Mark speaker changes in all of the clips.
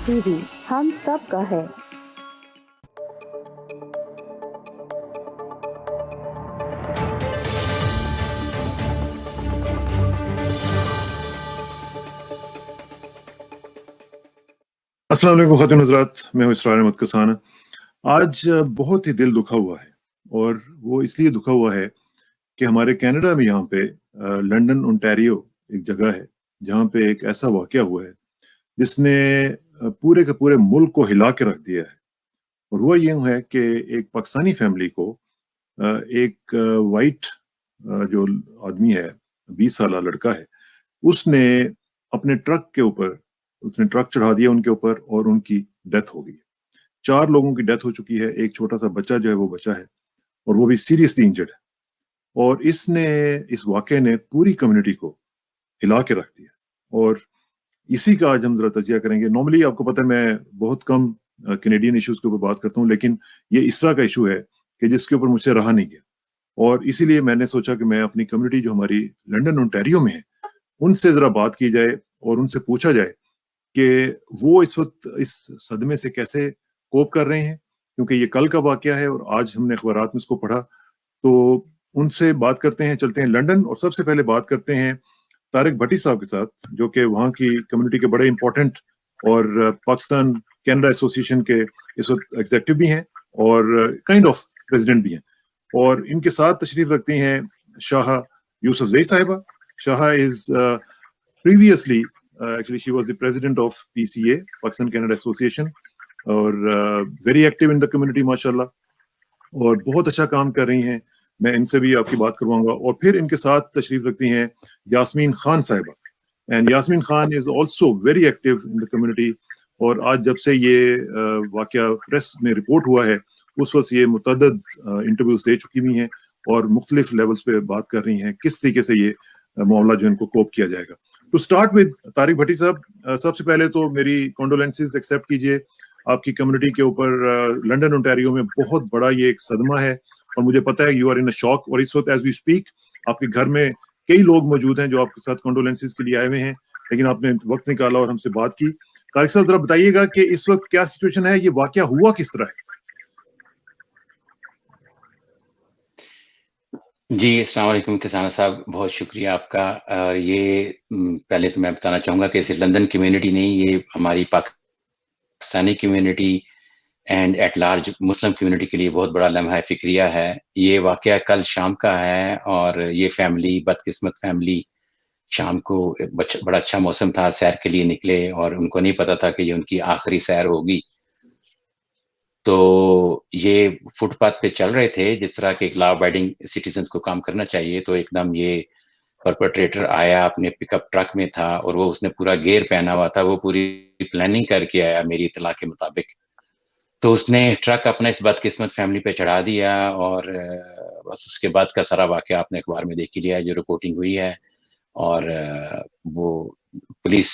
Speaker 1: TV हम सब का है।
Speaker 2: अस्सलाम वालेकुम ख़ातिन हज़रात, मैं हूँ इसरार कसाना। आज बहुत ही दिल दुखा हुआ है और वो इसलिए दुखा हुआ है कि हमारे कनाडा में यहाँ पे लंदन ओंटारियो एक जगह है जहाँ पे एक ऐसा वाक़या हुआ है जिसने पूरे के पूरे मुल्क को हिला के रख दिया है। और वो यूँ है कि एक पाकिस्तानी फैमिली को एक वाइट जो आदमी है, 20 साला लड़का है, उसने अपने ट्रक के ऊपर उसने ट्रक चढ़ा दिया उनके ऊपर और उनकी डेथ हो गई। 4 लोगों की डेथ हो चुकी है, एक छोटा-सा बच्चा जो है वो बचा है और वो भी सीरियसली इंजर्ड है। और इस वाक़ये ने पूरी कम्युनिटी को हिला के रख दिया और इसी का आज हम ज़रा तज़िया करेंगे। नॉर्मली आपको पता है मैं बहुत कम कैनेडियन इश्यूज़ के ऊपर बात करता हूँ, लेकिन ये इसरा का इश्यू है कि जिसके ऊपर मुझसे रहा नहीं गया और इसीलिए मैंने सोचा कि मैं अपनी कम्युनिटी जो हमारी लंदन ओंटारियो में है, उनसे ज़रा बात की जाए और उनसे पूछा जाए कि वो इस वक़्त इस सदमे से कैसे कोप कर रहे हैं, क्योंकि ये कल का वाक़या है और आज हमने अखबारात में इसको पढ़ा। तो उनसे बात करते हैं, चलते हैं लंदन और सबसे पहले बात करते हैं तारिक भट्टी साहब के साथ, जो कि वहाँ की कम्युनिटी के बड़े इम्पोर्टेंट और पाकिस्तान कैनेडा एसोसिएशन के इस वक़्त एग्ज़ीक्यूटिव भी हैं और काइंड ऑफ प्रेज़िडेंट भी हैं। और इनके साथ तशरीफ़ रखती हैं शाह यूसुफ़ज़ई साहिबा। Shah is previously actually she was the president of PCA, Pakistan Canada Association, और very active in the community माशाल्लाह और बहुत अच्छा काम कर रही हैं। मैं इनसे भी आपकी बात करवाऊंगा। और फिर इनके साथ तशरीफ रखती हैं यास्मीन खान साहिबा, and Yasmeen Khan is also very active in the community. और आज जब से ये वाकया प्रेस में रिपोर्ट हुआ है उस वक्त ये मुतअद्दिद इंटरव्यूज दे चुकी हुई हैं और मुख्तलिफ लेवल्स पे बात कर रही हैं किस तरीके से ये मामला जो इनको कोप किया जाएगा। To start with Tariq Bhatti साहब, सबसे पहले तो मेरी कॉन्डोलेंसेस एक्सेप्ट कीजिए। आपकी कम्युनिटी के ऊपर लंदन ओंटारियो में बहुत बड़ा ये एक सदमा है और मुझे पता है you are in a shock. और इस वक्त एज वी स्पीक आपके घर में कई लोग मौजूद हैं जो आपके साथ कॉन्डोलेंसेस के लिए आए हुए हैं, लेकिन आपने वक्त निकाला और हमसे बात की। तारिक साहब जरा बताइएगा कि इस वक्त क्या सिचुएशन है, ये वाकया हुआ किस तरह है?
Speaker 3: जी, अस्सलाम वालेकुम किसान साहब, बहुत शुक्रिया आपका। और ये पहले तो मैं बताना चाहूँगा कि सिर्फ लंदन कम्युनिटी नहीं, ये हमारी Pakistani community and at large Muslim community के लिए बहुत बड़ा लम्हा फ़िक्रिया है। ये वाक़या कल शाम का है और ये फैमिली, बदकिस्मत फैमिली, शाम को बड़ा अच्छा मौसम था, सैर के लिए निकले और उनको नहीं पता था कि ये उनकी आखिरी सैर होगी। तो ये फुटपाथ पे चल रहे थे, जिस तरह के एक लॉ अबाइडिंग सिटीजन्स को काम करना चाहिए। तो एकदम ये परपेट्रेटर आया, अपने पिकअप ट्रक में था और वो उसने पूरा गियर पहना हुआ था, वो पूरी प्लानिंग करके आया मेरी इत्तला के मुताबिक। तो उसने ट्रक अपना इस बदकिस्मत फैमिली पे चढ़ा दिया और बस उसके बाद का सारा वाक़या आपने अखबार में देख ही लिया है, जो रिपोर्टिंग हुई है। और वो पुलिस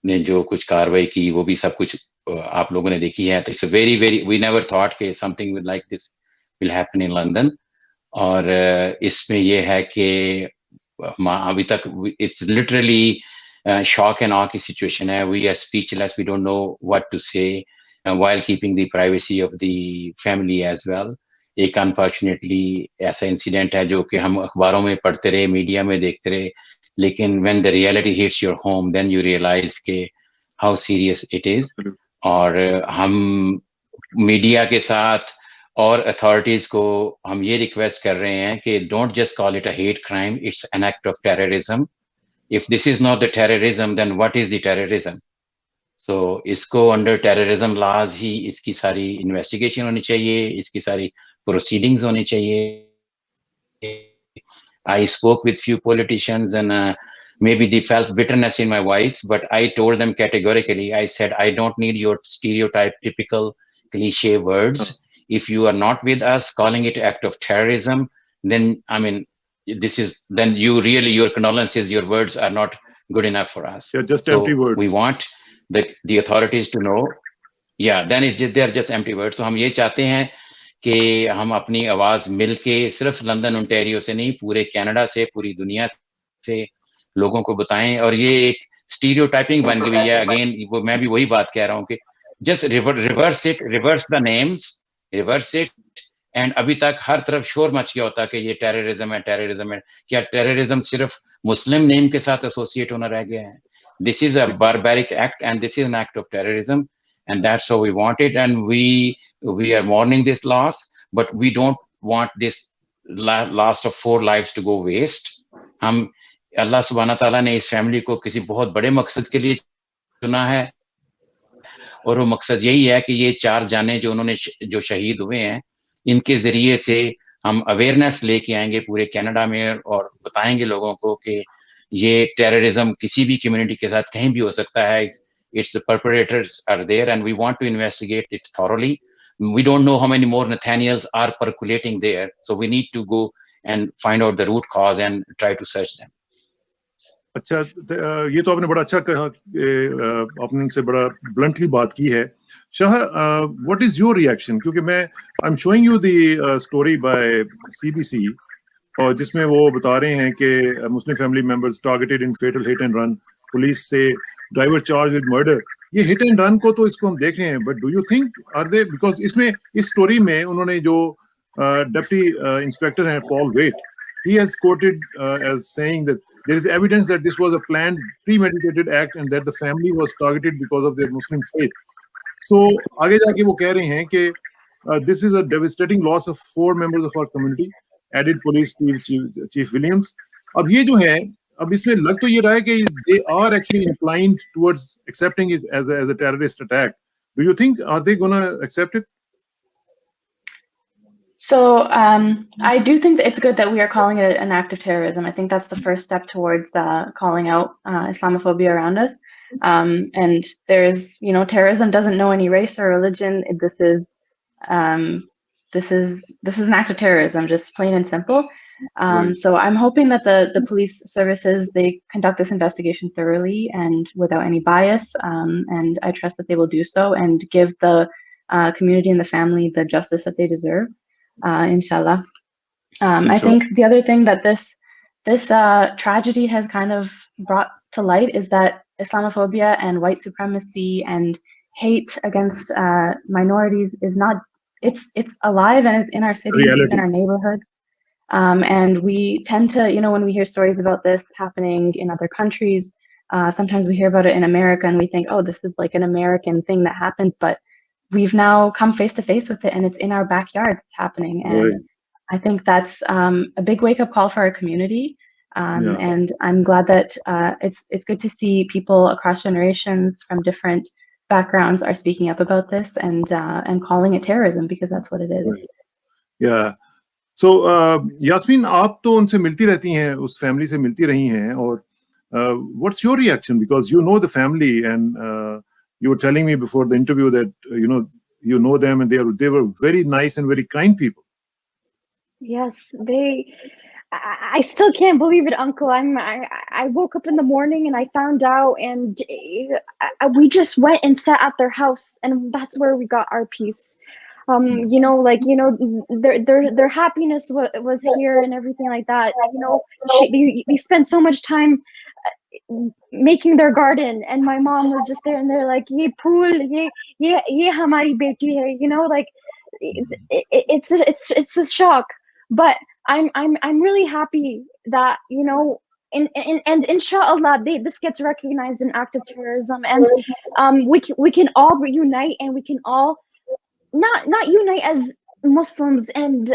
Speaker 3: ने जो कुछ कार्रवाई की वो भी सब कुछ आप लोगों ने देखी है। तो it's very very we never thought कि something like this will happen in London. और इसमें ये है कि अभी तक it's literally shock and awe की सिचुएशन है। We are speechless, we don't know what to say while keeping the privacy of the family as well। एक अनफॉर्चुनेटली ऐसा इंसिडेंट है जो कि हम अखबारों में पढ़ते रहे, मीडिया में देखते रहे, लेकिन when the reality hits your home then you realize के how serious it is। और हम मीडिया के साथ और अथॉरिटीज को हम ये रिक्वेस्ट कर रहे हैं कि don't just call it a hate crime, it's an act of terrorism. If this is not the terrorism then what is the terrorism? So इसको अंडर टेररिज्म लॉज ही इसकी सारी इन्वेस्टिगेशन होनी चाहिए, इसकी सारी प्रोसीडिंग्स होनी चाहिए। I spoke with few politicians and maybe they felt bitterness in my voice, but I told them categorically, I said, I don't need your stereotype, typical cliche words. If you are not with us calling it act of terrorism, then, I mean, then you really, your condolences, your words are not good enough for us.
Speaker 2: They're just
Speaker 3: so
Speaker 2: empty words.
Speaker 3: We want the authorities to know, then they're just empty words. तो हम ये चाहते हैं कि हम अपनी आवाज मिलके सिर्फ लंदन ओंटारियो से नहीं, पूरे कनाडा से, पूरी दुनिया से लोगों को बताएं। और ये एक स्टीरियोटाइपिंग बन गई है। अगेन वो मैं भी वही बात कह रहा हूँ कि just reverse the names, reverse it. And अभी तक हर तरफ शोर मच गया होता कि ये टेररिज्म है, टेररिज्म है। क्या टेररिज्म सिर्फ मुस्लिम नेम के साथ एसोसिएट होना रह गया है? This is a barbaric act and this is an act of terrorism, and that's how we want it, and we are mourning this loss, but we don't want this last of 4 lives to go waste. हम अल्लाह सुब्हाना ताला ने इस family को किसी बहुत बड़े मकसद के लिए चुना है, और वो मकसद यही है कि ये 4 जानें जो उन्होंने जो शहीद हुए हैं, इनके जरिए से हम अवेयरनेस लेके आएंगे पूरे कनाडा में और बताएंगे लोगों को कि ये टेररिज्म किसी भी कम्युनिटी के साथ कहीं भी हो सकता है। It's the perpetrators are there, and we want to investigate it thoroughly. We don't know how many more Nathaniels are percolating there, so we need to go and find out the root cause and try to search them.
Speaker 2: अच्छा, ये तो आपने बड़ा अच्छा कहा, आपने उनसे बड़ा ब्लंटली बात की है। Shah, what is your reaction? क्योंकि मैं I am showing you the story by CBC, और जिसमें वो बता रहे हैं कि Muslim family members targeted in fatal hit and run, police से ड्राइवर चार्ज विद मर्डर। ये हिट एंड रन को तो इसको हम देख रहे हैं, but do you think are they, because इसमें इस स्टोरी में उन्होंने जो डिप्टी इंस्पेक्टर हैं Paul wait, he has quoted as saying that there is evidence that this was a planned, premeditated act and that the family was targeted because of their Muslim faith. So आगे जाके वो कह रहे हैं कि this is a devastating loss of 4 members of our community, added police chief Williams. अब ये जो है, अब इसमें लग तो ये रहा है कि they are actually inclined towards accepting it as a terrorist attack. Do you think are they gonna accept it?
Speaker 1: So I do think that it's good that we are calling it an act of terrorism. I think that's the first step towards calling out Islamophobia around us. And there's, terrorism doesn't know any race or religion. This is an act of terrorism, just plain and simple.
Speaker 2: Right.
Speaker 1: So I'm hoping that the police services, they conduct this investigation thoroughly and without any bias. And I trust that they will do so and give the community and the family the justice that they deserve. Inshallah. I think the other thing that this tragedy has kind of brought to light is that Islamophobia and white supremacy and hate against minorities is not, it's alive and it's in our cities, it's in our neighborhoods. And we tend to, when we hear stories about this happening in other countries, sometimes we hear about it in America and we think, oh, this is like an American thing that happens, but we've now come face to face with it and it's in our backyards, it's happening. And right. I think that's a big wake-up call for our community. And I'm glad that it's good to see people across generations from different backgrounds are speaking up about this and calling it terrorism, because that's what it is.
Speaker 2: Right. Yeah. So Yasmin, आप तो उनसे मिलती रहती हैं, उस family से मिलती रही हैं, और what's your reaction, because you know the family and you were telling me before the interview that you know them and they were very nice and very kind people.
Speaker 4: Yes, I still can't believe it, Uncle. I woke up in the morning and I found out, and we just went and sat at their house, and that's where we got our peace. Their happiness was here and everything like that. They spent so much time making their garden, and my mom was just there, and they're like, ye phool, ye hamari beti hai, like it's a shock. But I'm really happy that and inshallah this gets recognized an act of terrorism, and we can all reunite, and we can all not unite as Muslims and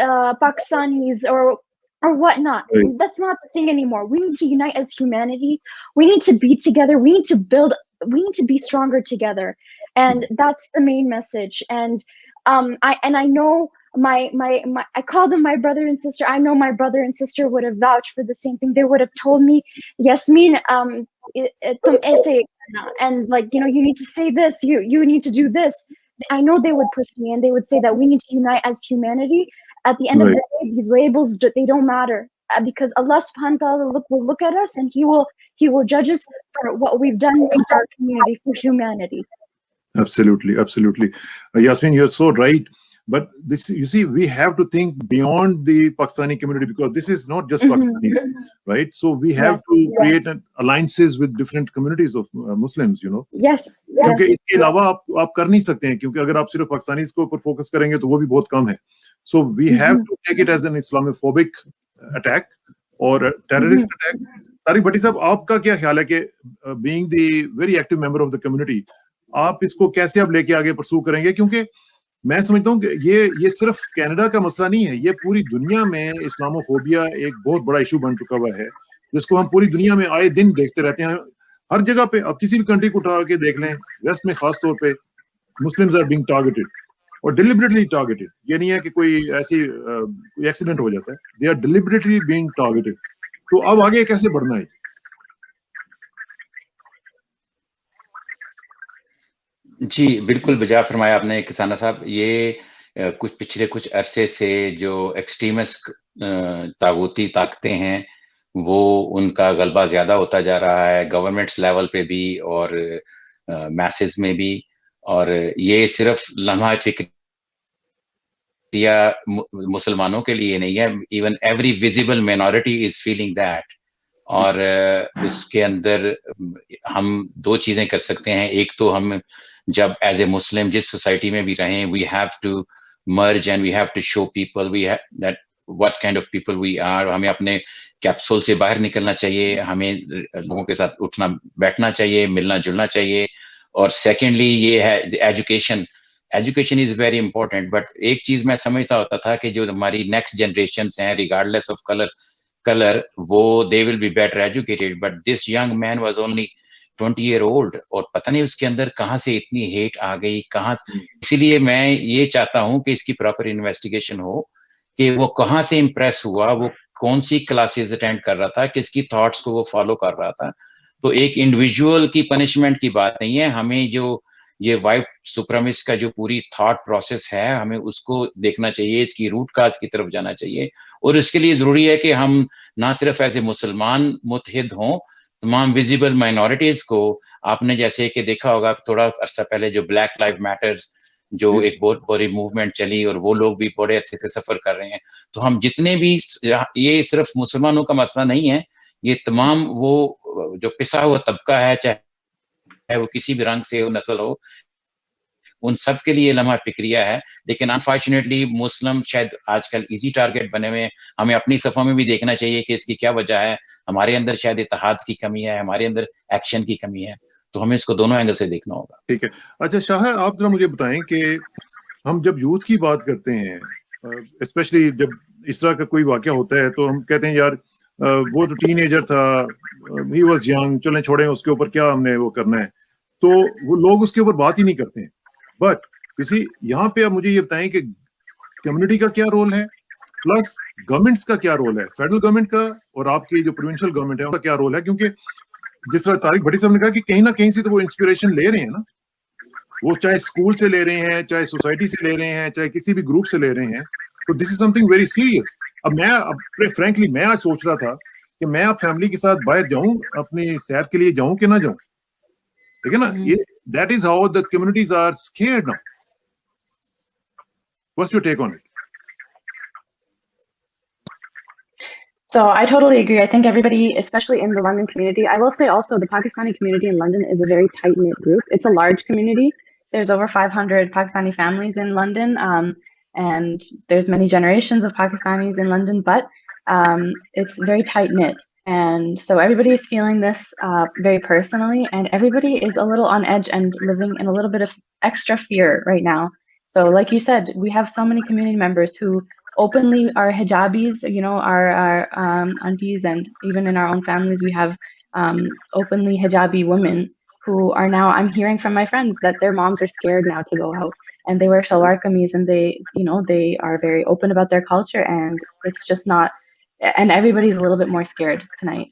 Speaker 4: Pakistanis or whatnot. Right. That's not the thing anymore. We need to unite as humanity. We need to be together. We need to build. We need to be stronger together, and that's the main message. And I know I call them my brother and sister. I know my brother and sister would have vouched for the same thing. They would have told me, Yasmin, tum aise karna, and you need to say this. You need to do this. I know they would push me, and they would say that we need to unite as humanity. At the end of the day, these labels, they don't matter, because Allah subhanahu wa ta'ala will look at us, and he will judge us for what we've done for our community, for humanity.
Speaker 2: Absolutely. Yasmin, you're so right. But this, you see, we have to think beyond the Pakistani community, because this is not just Pakistanis, right? So we have to create alliances with different communities of Muslims, you know.
Speaker 4: Yes.
Speaker 2: क्योंकि इसके अलावा आप कर नहीं सकते हैं, क्योंकि अगर आप सिर्फ पाकिस्तानीज को ऊपर फोकस करेंगे तो वो भी बहुत कम है. So we have to take it as an Islamophobic attack or a terrorist attack. Tariq Bhatti साहब, आपका क्या ख्याल है कि being the very active member of the community, आप इसको कैसे आप लेके आगे परसू करेंगे? क्योंकि मैं समझता हूँ कि ये सिर्फ कनाडा का मसला नहीं है, ये पूरी दुनिया में इस्लामोफोबिया एक बहुत बड़ा इशू बन चुका हुआ है, जिसको हम पूरी दुनिया में आए दिन देखते रहते हैं. हर जगह पे आप किसी भी कंट्री को उठा के देख लें, वेस्ट में खास तौर पे मुस्लिम्स आर बीइंग टारगेटेड, और डिलिबरेटली टारगेटेड. ये नहीं है कि कोई ऐसी कोई एक्सीडेंट हो जाता है, they are deliberately being targeted. तो अब आगे कैसे बढ़ना है?
Speaker 3: जी, बिल्कुल बजा फरमाया आपने किसाना साहब. ये पिछले कुछ अरसे से जो एक्सट्रीमिस्ट तागूती ताकतें हैं, वो उनका गलबा ज्यादा होता जा रहा है, गवर्नमेंट्स लेवल पे भी और मैसेज में भी. और ये सिर्फ लम्हा फिक्रिया मुसलमानों के लिए नहीं है, even every visible minority is feeling that. और उसके अंदर हम दो चीजें कर सकते हैं. एक तो हम जब एज ए मुस्लिम जिस सोसाइटी में भी रहें, we have to merge and we have to show people we have that what kind of people we are. हमें अपने कैप्सूल से बाहर निकलना चाहिए, हमें लोगों के साथ उठना बैठना चाहिए, मिलना जुलना चाहिए. और सेकेंडली ये है education. Education is very important. But एक चीज मैं समझता होता था कि जो हमारी नेक्स्ट जनरेशन हैं, रिगार्डलेस ऑफ कलर, वो they will be better educated. But this young man was only 20-year-old, और पता नहीं उसके अंदर कहाँ से इतनी हेट आ गई, कहाँ. इसीलिए मैं ये चाहता हूं कि इसकी प्रॉपर इन्वेस्टिगेशन हो कि वो कहाँ से इम्प्रेस हुआ, वो कौन सी क्लासेस अटेंड कर रहा था, किसकी थॉट्स को वो फॉलो कर रहा था. तो एक इंडिविजुअल की पनिशमेंट की बात नहीं है, हमें जो ये वाइट सुप्रीमिस्ट का जो पूरी थॉट प्रोसेस है, हमें उसको देखना चाहिए, इसकी रूट काज की तरफ जाना चाहिए. और इसके लिए जरूरी है कि हम ना सिर्फ ऐसे मुसलमान मुत्तहिद हों, तमाम विजिबल माइनॉरिटीज को. आपने जैसे कि देखा होगा थोड़ा अरसा पहले जो ब्लैक लाइव मैटर्स, जो एक बहुत बड़ी मूवमेंट चली, और वो लोग भी बड़े अच्छे से सफर कर रहे हैं. तो हम जितने भी, ये सिर्फ मुसलमानों का मसला नहीं है, ये तमाम वो जो पिसा हुआ तबका है, चाहे वो किसी भी रंग से हो, नस्ल हो, उन सब के लिए लम्हा फिक्रिया है. लेकिन अनफॉर्चुनेटली मुस्लिम शायद आजकल इजी टारगेट बने हुए हैं. हमें अपनी सफा में भी देखना चाहिए कि इसकी क्या वजह है. हमारे अंदर शायद इत्तेहाद की कमी है, हमारे अंदर एक्शन की कमी है. तो हमें इसको दोनों एंगल से देखना होगा.
Speaker 2: ठीक है. अच्छा शाह, आप जरा मुझे बताएं कि हम जब यूथ की बात करते हैं, स्पेशली जब इस तरह का कोई वाकया होता है, तो हम कहते हैं यार वो तो टीनेजर था, ही वाज यंग, चलें छोड़ें, उसके ऊपर क्या हमने वो करना है. तो वो लोग उसके ऊपर बात ही नहीं करते हैं. बट किसी यहाँ पे आप मुझे ये बताएं कि कम्युनिटी का क्या रोल है, प्लस गवर्नमेंट्स का क्या रोल है, फेडरल गवर्नमेंट का और आपकी जो प्रोविंशियल गवर्नमेंट है उनका क्या रोल है. क्योंकि जिस तरह तारिक भट्टी साहब ने कहा कि कहीं ना कहीं से तो वो इंस्पिरेशन ले रहे हैं ना, वो चाहे स्कूल से ले रहे हैं, चाहे सोसाइटी से ले रहे हैं, चाहे किसी भी ग्रुप से ले रहे हैं. तो this is something very serious. अब फ्रैंकली मैं आज सोच रहा था कि मैं अब फैमिली के साथ बाहर जाऊं, अपनी सैर के लिए जाऊं कि ना जाऊं. ठीक है ना. ये that is how the communities are scared now. What's your take on it?
Speaker 1: So I totally agree. I think everybody, especially in the London community, I will say also the Pakistani community in London is a very tight-knit group. It's a large community. There's over 500 Pakistani families in London, and there's many generations of Pakistanis in London, but it's very tight-knit. And so everybody is feeling this very personally, and everybody is a little on edge and living in a little bit of extra fear right now. So like you said, we have so many community members who openly are hijabis, you know, our aunties, and even in our own families, we have openly hijabi women who are now, I'm hearing from my friends that their moms are scared now to go out, and they wear shalwar kameez, and they, you know, they are very open about their culture, and it's just not, and everybody's a little bit more scared tonight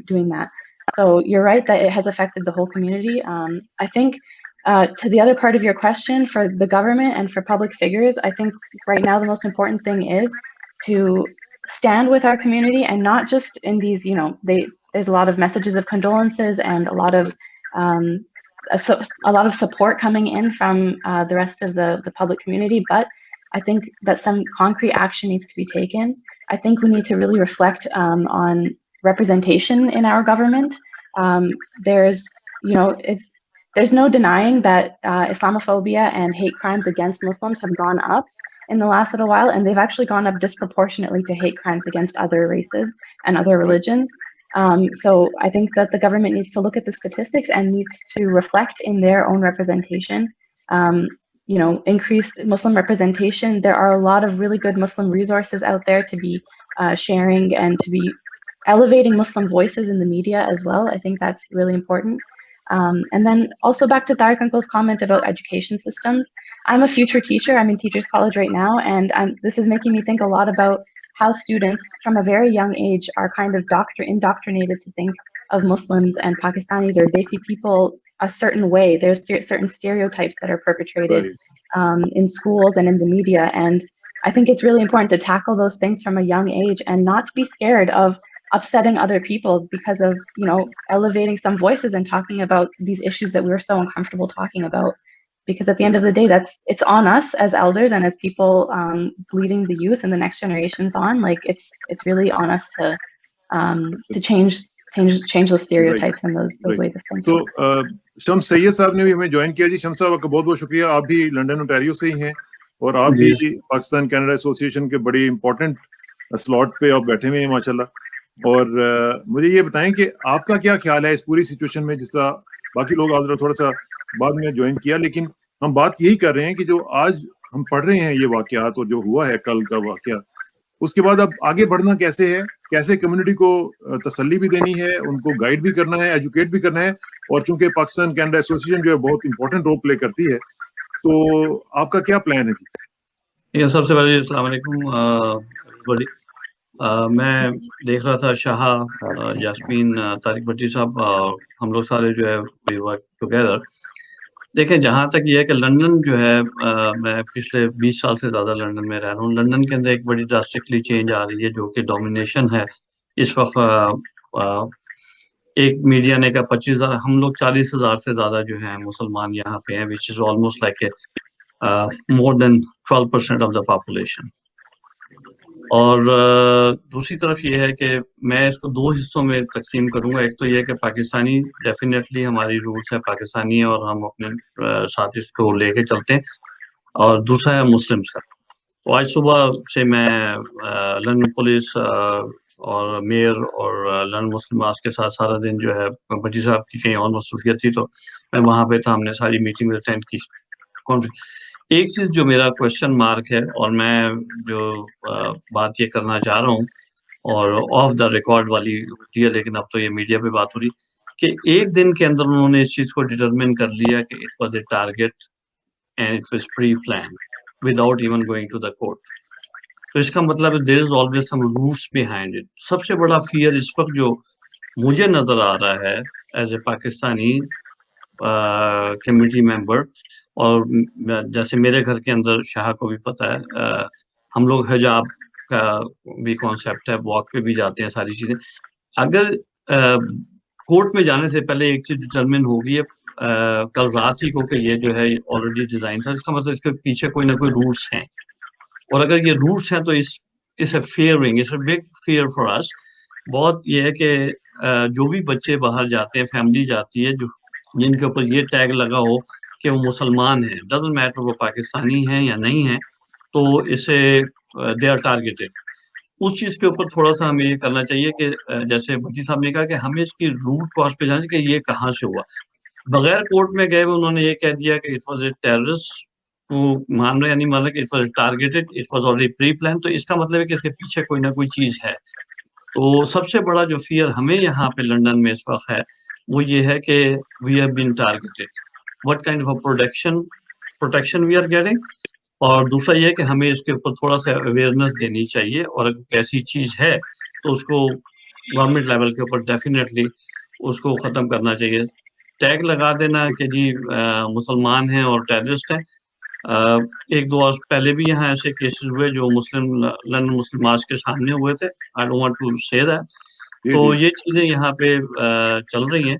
Speaker 1: doing that. So you're right that it has affected the whole community. I think to the other part of your question, for the government and for public figures, I think right now the most important thing is to stand with our community, and not just in these, you know, there's a lot of messages of condolences and a lot of support coming in from the rest of the public community, but I think that some concrete action needs to be taken. I think we need to really reflect on representation in our government. There's no denying that Islamophobia and hate crimes against Muslims have gone up in the last little while, and they've actually gone up disproportionately to hate crimes against other races and other religions. So I think that the government needs to look at the statistics and needs to reflect in their own representation. Increased Muslim representation. There are a lot of really good Muslim resources out there to be sharing and to be elevating Muslim voices in the media as well. I think that's really important. And then also back to Tariq Uncle's comment about education systems. I'm a future teacher. I'm in Teachers College right now, and this is making me think a lot about how students from a very young age are kind of indoctrinated to think of Muslims and Pakistanis, or they see people a certain way. There's certain stereotypes that are perpetrated in schools and in the media. And I think it's really important to tackle those things from a young age and not to be scared of upsetting other people because of, elevating some voices and talking about these issues that we were so uncomfortable talking about. Because at the end of the day, it's on us as elders and as people leading the youth and the next generations on. Like it's really on us to change those stereotypes and those ways of thinking.
Speaker 2: तो शम्स सैयद साहब ने भी हमें join किया जी. शम्स साहब, आपका बहुत बहुत शुक्रिया. आप भी लंदन ओंटारियो से ही हैं और आप भी पाकिस्तान कनाडा एसोसिएशन के बड़ी इंपॉर्टेंट स्लॉट पे आप बैठे हुए हैं माशाल्लाह. और मुझे ये बताएं कि आपका क्या ख्याल है इस पूरी सिचुएशन में. जिस तरह बाकी लोग आज थोड़ा सा बाद में ज्वाइन किया, लेकिन हम बात यही कर रहे हैं कि जो आज हम पढ़ रहे हैं ये वाकयात और जो हुआ है कल का वाकया, उसके बाद अब आगे बढ़ना कैसे है, कैसे कम्युनिटी को तसल्ली भी देनी है, उनको गाइड भी करना है, एजुकेट भी करना है. और चूंकि पाकिस्तान कनाडा एसोसिएशन जो है बहुत इंपॉर्टेंट रोल प्ले करती है, तो आपका क्या प्लान है जी?
Speaker 5: ये सबसे पहले अस्सलाम वालेकुम. मैं देख रहा था शाह, यास्मीन, तारिक भट्टी साहब, हम लोग सारे जो है वी वर्क टुगेदर. देखें, जहाँ तक ये है कि लंदन जो है, मैं पिछले 20 साल से ज़्यादा लंदन में रह रहा हूँ. लंदन के अंदर एक बड़ी ड्रास्टिकली चेंज आ रही है जो कि डोमिनेशन है इस वक्त. एक मीडिया ने कहा 25,000, हम लोग 40,000 से ज़्यादा जो है मुसलमान यहाँ पे हैं, which is almost like more than 12% of the population. और दूसरी तरफ ये है कि मैं इसको दो हिस्सों में तकसीम करूंगा. एक तो ये कि पाकिस्तानी डेफिनेटली हमारी रूट्स है पाकिस्तानी है और हम अपने साथ इसको लेके चलते हैं. और दूसरा है मुस्लिम्स का. तो आज सुबह से मैं लंदन पुलिस और मेयर और लंदन मुस्लिम मास के साथ सारा दिन जो है, भट्टी साहब की कहीं और मसरूफियत थी तो मैं वहाँ पे था. हमने सारी मीटिंग अटेंड की. एक चीज जो मेरा क्वेश्चन मार्क है और मैं जो बात ये करना चाह रहा हूँ, और ऑफ द रिकॉर्ड वाली होती है लेकिन अब तो ये मीडिया पे बात हो रही, कि एक दिन के अंदर उन्होंने इस चीज को डिटरमिन कर लिया कि it was a target and it was pre plan without even going to the court. तो इसका मतलब है there is always some roots behind it. सबसे बड़ा फियर इस वक्त जो मुझे नजर आ रहा है as a Pakistani committee member, और जैसे मेरे घर के अंदर शाह को भी पता है, हम लोग हिजाब का भी कॉन्सेप्ट है, वॉक पे भी जाते हैं, सारी चीजें. अगर कोर्ट में जाने से पहले एक चीज डिटरमिन होगी है कल रात ही को कि ये जो है ऑलरेडी डिजाइन था, इसका मतलब इसके पीछे कोई ना कोई रूट्स हैं. और अगर ये रूट्स हैं तो is a fearing, it's a big fear for us. बहुत ये है कि जो भी बच्चे बाहर जाते हैं, फैमिली जाती है, जो जिनके ऊपर ये टैग लगा हो कि वो मुसलमान हैं, डजंट मैटर वो पाकिस्तानी हैं या नहीं हैं, तो इसे दे आर टारगेटेड. उस चीज़ के ऊपर थोड़ा सा हमें ये करना चाहिए कि जैसे भट्टी साहब ने कहा कि हमें इसकी रूट कॉज पे जाना चाहिए कि ये कहाँ से हुआ. बगैर कोर्ट में गए उन्होंने ये कह दिया कि इट वाज ए टेररिस्ट. वो मान रहे या नहीं मान रहे कि it was targeted, it was already pre plan. तो इसका मतलब है कि इसके पीछे कोई ना कोई चीज़ है. तो सबसे बड़ा जो फियर हमें यहाँ पे लंदन में इस वक्त है वो ये है कि we have been targeted, what kind of protection we are getting. और दूसरा ये है कि हमें इसके ऊपर थोड़ा सा अवेयरनेस देनी चाहिए, और अगर ऐसी चीज है तो उसको गवर्नमेंट लेवल के ऊपर डेफिनेटली उसको खत्म करना चाहिए. टैग लगा देना कि जी मुसलमान हैं और टेररिस्ट हैं. एक दो और पहले भी यहाँ ऐसे केसेस हुए जो लंदन मुस्लिम मार्च के सामने हुए थे. I don't want to say that. तो ये चीजें यहाँ पे चल रही हैं.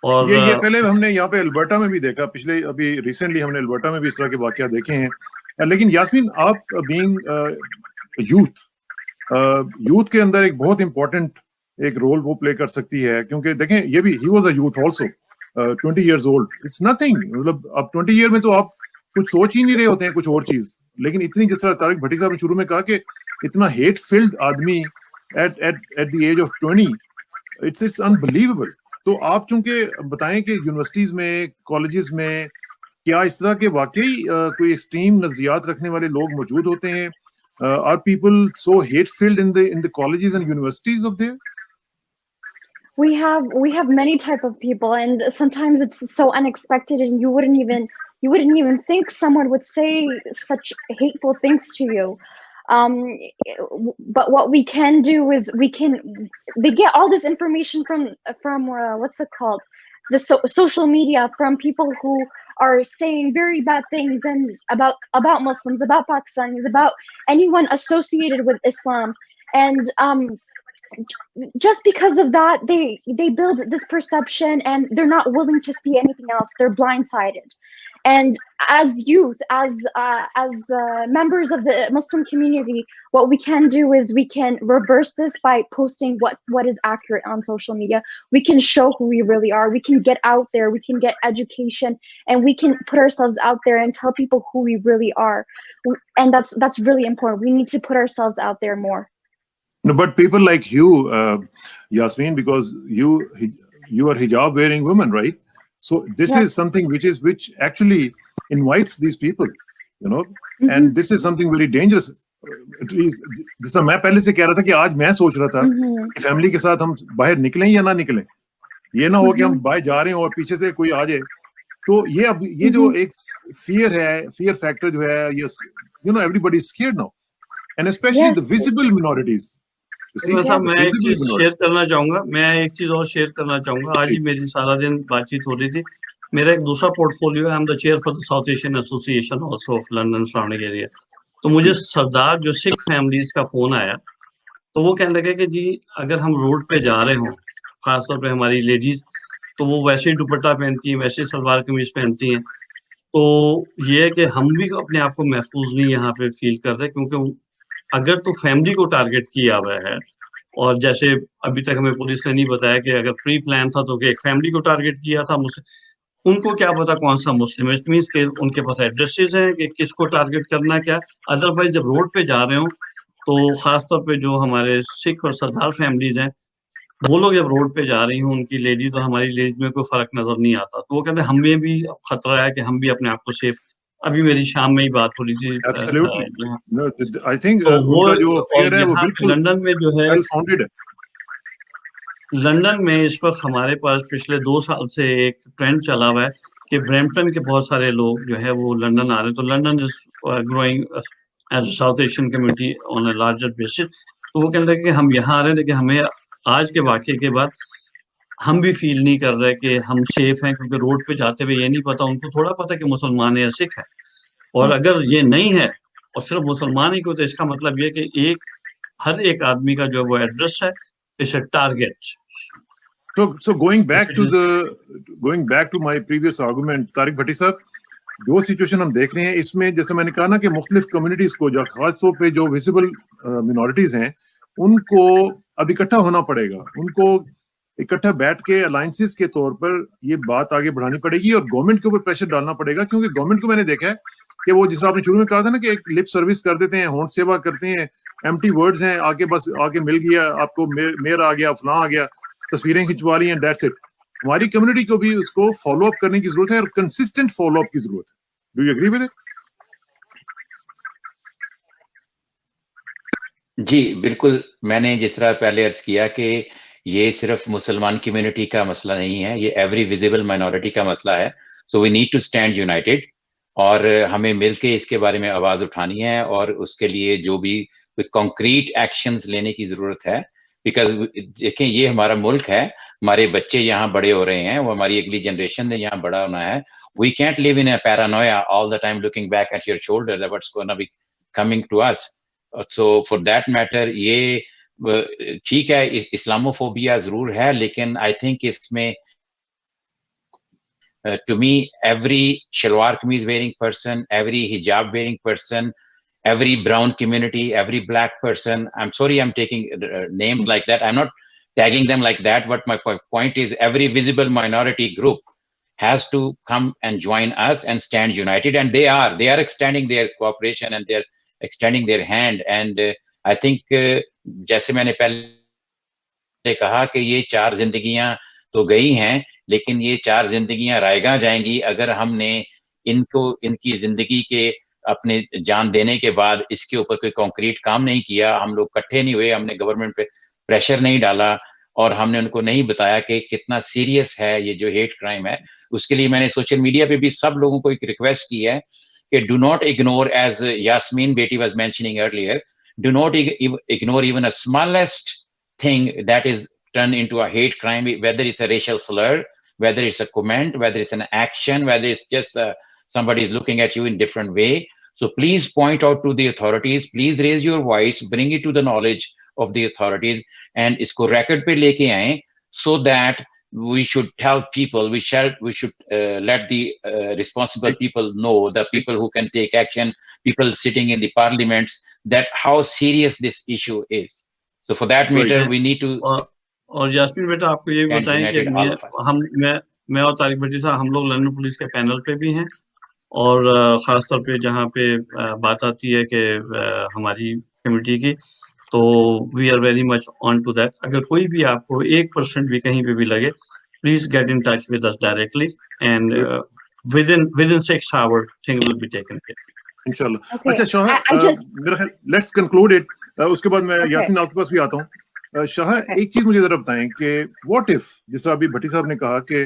Speaker 5: और
Speaker 2: ये पहले हमने यहाँ पे अल्बर्टा में भी देखा, पिछले अभी रिसेंटली हमने अल्बर्टा में भी इस तरह के वाकया देखे हैं. लेकिन यास्मीन आप बीइंग यूथ के अंदर एक बहुत इंपॉर्टेंट एक रोल वो प्ले कर सकती है, क्योंकि देखें ये भी he was a youth also 20 years old, it's nothing, मतलब अब 20 ईयर में तो आप कुछ सोच ही नहीं रहे होते हैं कुछ और चीज, लेकिन इतनी, जिस तरह तारिक भट्टी साहब ने शुरू में कहा कि इतना हेट फिल्ड आदमी at the age of 20, it's unbelievable. तो आप चूंकि बताएं कि यूनिवर्सिटीज में, कॉलेजेस में क्या इस तरह के वाकई कोई एक्सट्रीम नजरियात रखने वाले लोग मौजूद होते हैं? Are people so hate filled in the colleges and universities of there?
Speaker 4: We have many type of people, and sometimes it's so unexpected, and you wouldn't even think someone would say such hateful things to you. But what we can do is they get all this information from what's it called, the social media, from people who are saying very bad things and about Muslims, about Pakistanis, about anyone associated with Islam, and just because of that, they build this perception, and they're not willing to see anything else. They're blindsided. And as youth, as members of the Muslim community, what we can do is we can reverse this by posting what is accurate on social media. We can show who we really are. We can get out there. We can get education, and we can put ourselves out there and tell people who we really are. And that's really important. We need to put ourselves out there more.
Speaker 2: No, but people like you, Yasmin, because you are hijab wearing woman, right? So this is something which actually invites these people, you know, and this is something very dangerous. At least जिस तरह मैं पहले से कह रहा था कि आज मैं सोच रहा था कि फैमिली के साथ हम बाहर निकलें या ना निकलें, ये ना हो कि हम बाहर जा रहे हैं और पीछे से कोई आ जाए। तो ये जो एक फियर फैक्टर जो है, yes, you know, everybody is scared now, and especially the visible minorities.
Speaker 5: मैं एक चीज शेयर करना चाहूंगा, आज ही मेरी सारा दिन बातचीत हो रही थी। मेरा एक दूसरा पोर्टफोलियो है, I am the chair for the south Asian association also of London surrounding area. तो मुझे सरदार जो सिख फैमिलीज का फोन आया, तो वो कहने लगे कि जी अगर हम रोड पे जा रहे हों, खासतौर पे हमारी लेडीज, तो वो वैसे ही दुपट्टा पहनती हैं, वैसे सलवार कमीज पहनती हैं, तो ये है कि हम भी अपने आप को महफूज नहीं यहाँ पे फील कर रहे, क्योंकि अगर तो फैमिली को टारगेट किया हुआ है, और जैसे अभी तक हमें पुलिस ने नहीं बताया कि अगर प्री प्लान था तो कि एक फैमिली को टारगेट किया था, उनको क्या पता कौन सा मुस्लिम है, इट मींस के उनके पास एड्रेसेस हैं कि किसको टारगेट करना है क्या। अदरवाइज जब रोड पे जा रहे हो, तो खासतौर पे जो हमारे सिख और सरदार फैमिलीज हैं, वो लोग जब रोड पे जा रही हूँ, उनकी लेडीज और हमारी लेडीज में कोई फर्क नजर नहीं आता, तो वो कहते हैं हमें भी खतरा है कि हम भी अपने आप को सेफ। अभी मेरी शाम में ही बात हो रही थी।
Speaker 2: I think उनका जो fear है वो बिल्कुल
Speaker 5: लंदन में जो है,
Speaker 2: well founded है।
Speaker 5: लंदन में इस वक्त हमारे पास पिछले 2 साल से एक ट्रेंड चला हुआ है कि ब्रैम्पटन के बहुत सारे लोग जो है वो लंदन आ रहे हैं, तो London is growing as South Asian community on a larger basis. तो वो कहने लगे कि हम यहाँ आ रहे हैं, लेकिन हमें आज के वाक़े के बाद हम भी फील नहीं कर रहे कि हम सेफ हैं, क्योंकि रोड पे जाते हुए ये नहीं पता, उनको थोड़ा पता कि मुसलमान है या सिख है, और अगर ये नहीं है और सिर्फ मुसलमान ही को, तो इसका मतलब ये कि हर एक आदमी का जो वो एड्रेस है is a target.
Speaker 2: So going back to my previous argument, Tariq Bhatti साहब, जो सिचुएशन हम देख रहे हैं इसमें, जैसे मैंने कहा ना कि मुख्तलिफ कम्युनिटीज को, जो खासतौर पे जो विजिबल मिनॉरिटीज हैं, उनको अब इकट्ठा होना पड़ेगा, उनको इकट्ठा बैठ के अलायंसेस के तौर पर ये बात आगे बढ़ानी पड़ेगी और गवर्नमेंट के ऊपर प्रेशर डालना पड़ेगा, क्योंकि गवर्नमेंट को मैंने देखा है कि वो, जिस आपने शुरू में कहा था ना कि एक लिप सर्विस कर देते हैं, होंठ सेवा करते हैं, एम्प्टी वर्ड्स हैं, आके मिल गया आपको, मेयर आ गया, फलां आ गया, तस्वीरें खिंचवा ली हैं, दैट्स इट। हमारी कम्युनिटी को भी उसको फॉलो अप करने की जरूरत है और कंसिस्टेंट फॉलो अप की जरूरत है। Do you agree with it?
Speaker 3: जी बिल्कुल, मैंने जिस तरह पहले अर्ज किया कि ये सिर्फ मुसलमान कम्युनिटी का मसला नहीं है, ये एवरी विजिबल माइनॉरिटी का मसला है। So we need to stand united, और हमें मिलके इसके बारे में आवाज उठानी है, और उसके लिए जो भी कॉन्क्रीट एक्शंस लेने की जरूरत है। बिकॉज देखें, ये हमारा मुल्क है, हमारे बच्चे यहाँ बड़े हो रहे हैं, वो हमारी अगली जनरेशन ने यहाँ बड़ा होना है। We can't live in a paranoia all the time looking back at your shoulder that what's gonna be coming to us. So for that matter, ये ठीक है, इस्लामोफोबिया जरूर है, लेकिन आई थिंक इसमें To me, every shalwar kameez wearing person, every hijab wearing person, every brown community, every black person, I'm sorry I'm taking names like that, I'm not tagging them like that, but my point is every visible minority group has to come and join us and stand united, and they are extending their cooperation and they're extending their hand. And I think जैसे मैंने पहले कहा कि ये 4 जिंदगियां तो गई हैं, लेकिन ये 4 जिंदगियां रायगा जाएंगी अगर हमने इनकी जिंदगी के अपने जान देने के बाद इसके ऊपर कोई कॉन्क्रीट काम नहीं किया, हम लोग इकट्ठे नहीं हुए, हमने गवर्नमेंट पे प्रेशर नहीं डाला और हमने उनको नहीं बताया कि कितना सीरियस है ये जो हेट क्राइम है। उसके लिए मैंने सोशल मीडिया पे भी सब लोगों को एक रिक्वेस्ट की है कि do not ignore, as Yasmeen बेटी was mentioning earlier, do not ignore even a smallest thing that is turned into a hate crime, whether it's a racial slur, whether it's a comment, whether it's an action, whether it's just somebody is looking at you in different way. So please point out to the authorities, please raise your voice, bring it to the knowledge of the authorities, and isko record pe leke aaye, so that we should tell people, we should let the responsible people know, the people who can take action, people sitting in the parliaments, that how serious this issue is. So for that matter, we need to.
Speaker 5: और यास्मीन बेटा आपको ये भी बताएं कि मैं और तारिक भट्टी साहब हम लोग लंदन पुलिस के पैनल पे भी हैं, और खास तौर पे जहाँ पे बात आती है कि हमारी कमेटी की, तो we are very much on to that. अगर कोई भी आपको 1% भी कहीं पे भी लगे, please get in touch with us directly, and within 6 hours things will be taken care of
Speaker 2: इंशाल्लाह। अच्छा शाह, लेट्स कंक्लूड इट, उसके बाद मैं यास्मीन आपके पास भी आता हूँ। शाह, एक चीज मुझे जरा बताएं कि व्हाट इफ, जिस तरह अभी भट्टी साहब ने कहा कि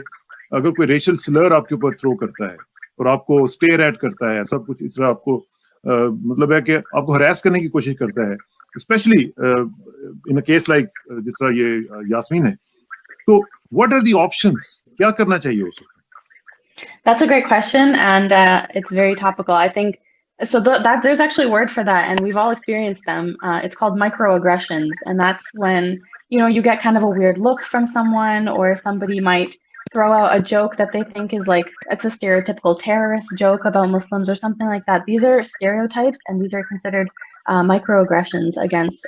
Speaker 2: अगर कोई रेशियल स्लर आपके ऊपर थ्रो करता है और आपको स्टेयर एट करता है, सब कुछ इस तरह आपको मतलब है कि आपको हरास करने की कोशिश करता है, specially in a case like जिस तरह ये यास्मीन है, तो व्हाट आर द ऑप्शंस, क्या करना चाहिए उसको?
Speaker 1: That's a great question, and it's very topical. I think so. That there's actually a word for that, and we've all experienced them. It's called microaggressions, and that's when you get kind of a weird look from someone, or somebody might throw out a joke that they think is like it's a stereotypical terrorist joke about Muslims or something like that. These are stereotypes, and these are considered microaggressions against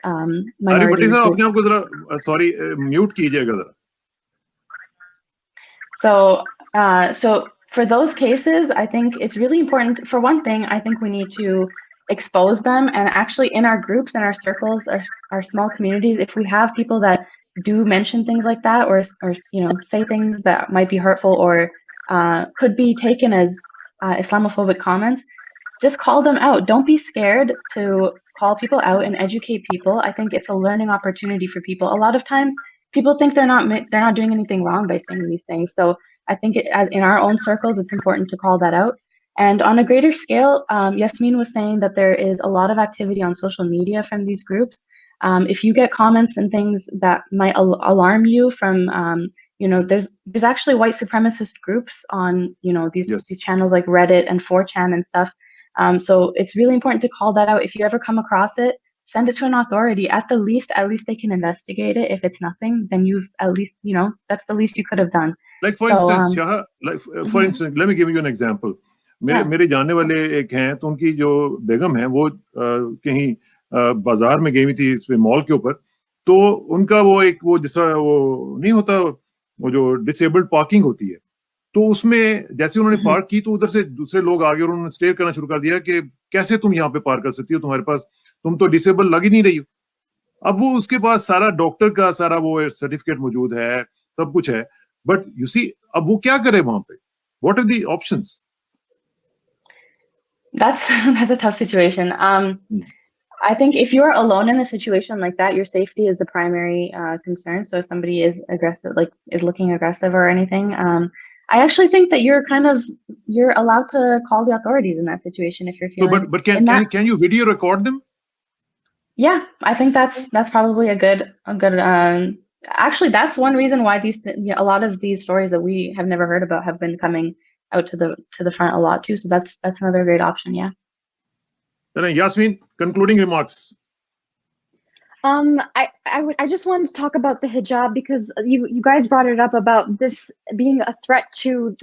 Speaker 1: minority groups.
Speaker 2: Sorry, mute कीजिएगा जरा.
Speaker 1: So for those cases, I think it's really important. For one thing, I think we need to expose them, and actually in our groups, in our circles, our small communities, if we have people that do mention things like that, or say things that might be hurtful or could be taken as Islamophobic comments, just call them out. Don't be scared to call people out and educate people. I think it's a learning opportunity for people. A lot of times people think they're not doing anything wrong by saying these things. So I think as in our own circles, it's important to call that out. And on a greater scale, Yasmin was saying that there is a lot of activity on social media from these groups. If you get comments and things that might alarm you from, there's actually white supremacist groups on, these channels like Reddit and 4chan and stuff. So it's really important to call that out. If you ever come across it, send it to an authority. At least they can investigate it. If it's nothing, then you've at least, that's the least you could have done.
Speaker 2: Like for instance, for instance, let me give you an example. मेरे जानने वाले एक हैं, तो उनकी जो बेगम है वो कहीं बाजार में गई हुई थी, इसमें मॉल के ऊपर, तो उनका वो जिस तरह वो नहीं होता, वो जो डिसेबल्ड पार्किंग होती है, तो उसमें जैसे उन्होंने पार्क की तो उधर से दूसरे लोग आगे और उन्होंने स्टेयर करना शुरू कर दिया कि कैसे तुम यहाँ पे पार्क कर सकती हो, तुम्हारे पास, तुम तो डिसेबल लग ही नहीं रही हो। अब वो उसके पास सारा डॉक्टर का सारा वो सर्टिफिकेट मौजूद है, सब कुछ है, बट यू सी अब वो क्या करे वहां पे? What are the options?
Speaker 1: That's a tough situation. I think if you're alone in a situation like that, your safety is the primary concern. So if somebody is aggressive, like is looking aggressive or anything, I actually think that you're allowed to call the authorities in that situation if you're feeling.
Speaker 2: No, but can you video record them?
Speaker 1: Yeah, I think that's probably a good. Actually, that's one reason why a lot of these stories that we have never heard about have been coming out to the front a lot too. So that's another great option. Yeah.
Speaker 2: Then Yasmin, concluding remarks.
Speaker 4: I just wanted to talk about the hijab because you guys brought it up about this being a threat to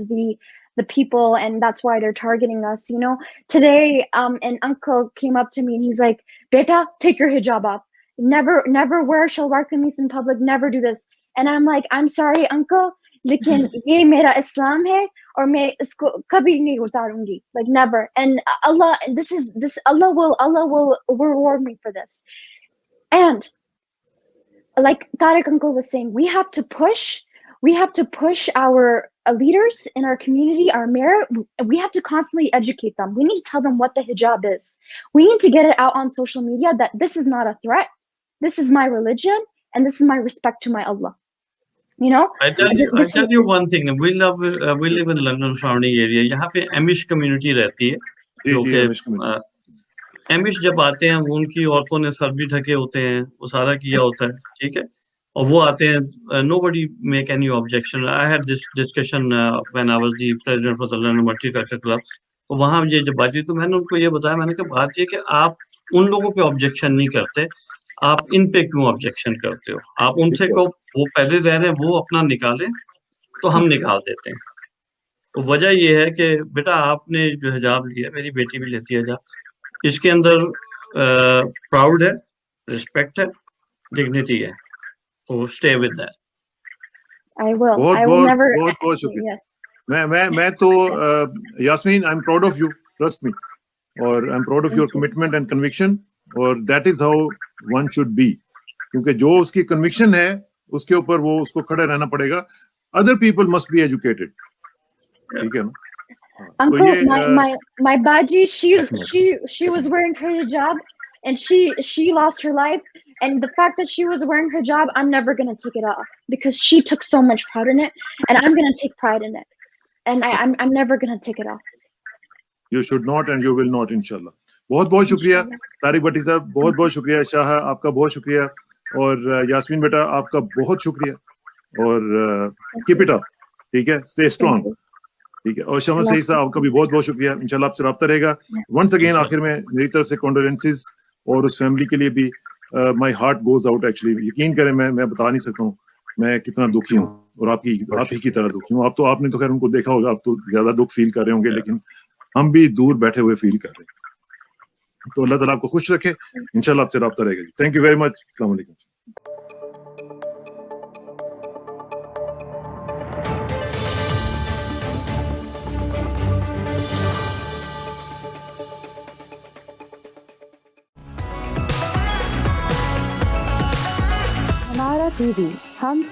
Speaker 4: the people, and that's why they're targeting us. You know, today an uncle came up to me and he's like, "Beta, take your hijab off. Never wear shalwar kameez in public. Never do this." And I'm like, "I'm sorry, uncle, लेकिन ये मेरा इस्लाम है और मैं इसको कभी नहीं उतारूंगी, like never." And Allah, Allah will reward me for this. And like Tariq uncle was saying, we have to push our leaders in our community, our mayor. We have to constantly educate them. We need to tell them what the hijab is. We need to get it out on social media that this is not a threat. This is my religion and this is my respect to my Allah. You know,
Speaker 5: I tell you one thing. We live in London surrounding area. यहाँ पे Amish community रहती है, जो कि Amish जब आते हैं, उनकी औरतों ने सर भी ढके होते हैं, वो सारा किया होता है, ठीक है, और वो आते हैं, nobody make any objection. I had this discussion when I was the president for the London Multicultural Club. तो वहाँ ये जब बात हुई तो मैंने उनको ये बताया, मैंने कहा बात ये कि आप उन लोगों पे ऑब्जेक्शन नहीं करते, आप इन पे क्यों ऑब्जेक्शन करते हो? आप उनसे को वो पहले रह रहे हैं, वो अपना निकालें तो हम निकाल देते हैं। तो वजह ये है कि बेटा आपने जो हिजाब लिया, मेरी बेटी भी लेती है हिजाब, इसके अंदर प्राउड है, रिस्पेक्ट है, डिग्निटी है, तो stay with that.
Speaker 4: I will never.
Speaker 2: बहुत शुक्रिया।
Speaker 4: Yes.
Speaker 2: मैं तो Yasmeen, I am proud of you, trust me, और I am proud of your commitment and conviction, और that is how one should be, क्योंकि जो उसकी कन्विक्शन है उसके ऊपर वो उसको खड़े रहना पड़ेगा। Other people must be educated, ठीक है ना?
Speaker 4: Uncle, my baji, she was wearing her hijab and she lost her life, and the fact that she was wearing her hijab, I'm never gonna take it off because she took so much pride in it, and I'm gonna take pride in it, and I'm never gonna take it off.
Speaker 2: You should not and you will not, inshallah. बहुत शुक्रिया तारिक भट्टी साहब, बहुत शुक्रिया। शाह आपका बहुत शुक्रिया, और यास्मीन बेटा आपका बहुत शुक्रिया, और कीप इट अप, ठीक है, स्टे स्ट्रांग, ठीक है, और शमस सही साहब आपका भी बहुत शुक्रिया। इंशाल्लाह आपसे रब्ता रहेगा। वंस अगेन आखिर में मेरी तरफ से कंडोलेंसेस, और उस फैमिली के लिए भी my heart goes out actually. यकीन करें, मैं बता नहीं सकता हूँ मैं कितना दुखी हूँ, और आप ही की तरह दुखी हूँ। आपने तो खैर उनको देखा होगा, आप तो ज्यादा दुख फील कर रहे होंगे, लेकिन हम भी दूर बैठे हुए फील कर रहे हैं। तो अल्लाह ताला आपको खुश रखे, इंशाल्लाह आपसे रब्ता रहेगा। Thank you very much. अस्सलाम वालेकुम।
Speaker 6: हमारा टीवी, हम